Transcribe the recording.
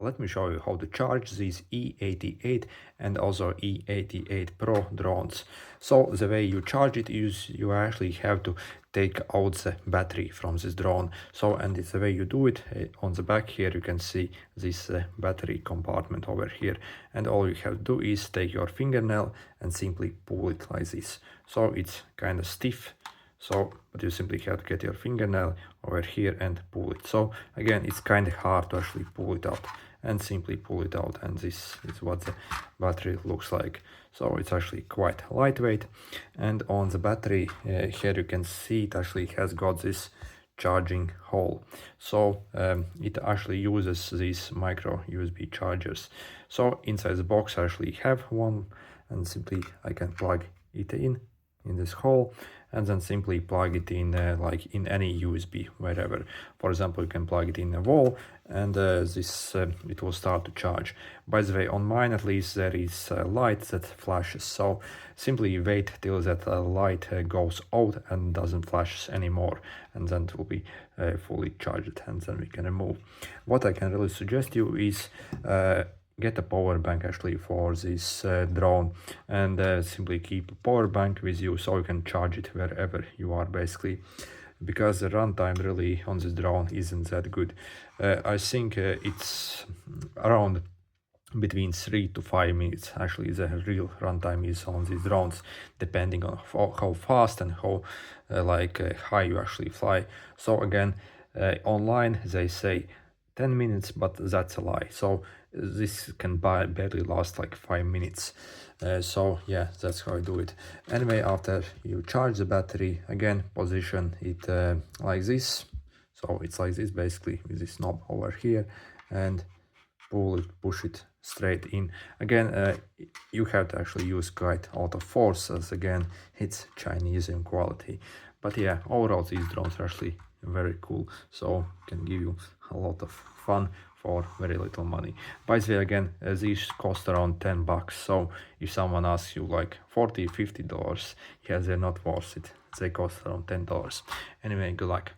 Let me show you how to charge these E88 and also E88 Pro drones. So the way you charge it is you actually have to take out the battery from this drone. So, and it's the way you do it. On the back here you can see this battery compartment over here, and all you have to do is take your fingernail and simply pull it like this. So it's kind of stiff. So, but you simply have to get your fingernail over here and pull it. So again, it's kind of hard to actually pull it out, and simply pull it out, and this is what the battery looks like. So it's actually quite lightweight, and on the battery here you can see it actually has got this charging hole. So it actually uses these micro USB chargers. So inside the box I actually have one, and simply I can plug it in this hole, and then simply plug it in like in any USB, wherever. For example, you can plug it in a wall, and it will start to charge. By the way, on mine at least there is a light that flashes, so simply wait till that light goes out and doesn't flash anymore, and then it will be fully charged, and then we can remove. What I can really suggest you is get a power bank actually for this drone, and simply keep a power bank with you so you can charge it wherever you are, basically, because the runtime really on this drone isn't that good. I think it's around between 3 to 5 minutes actually the real runtime is on these drones, depending on how fast and how high you actually fly. So again, online they say 10 minutes, but that's a lie. So this can barely last like 5 minutes. So yeah, that's how I do it. Anyway, after you charge the battery, again, position it like this. So it's like this, basically, with this knob over here, and pull it, push it straight in. Again, you have to actually use quite a lot of force, as again, it's Chinese in quality. But yeah, overall these drones are actually very cool, so can give you a lot of fun for very little money. By the way, again, these cost around 10 bucks, so if someone asks you like $40-50, yeah, they're not worth it. They cost around $10. Anyway, good luck.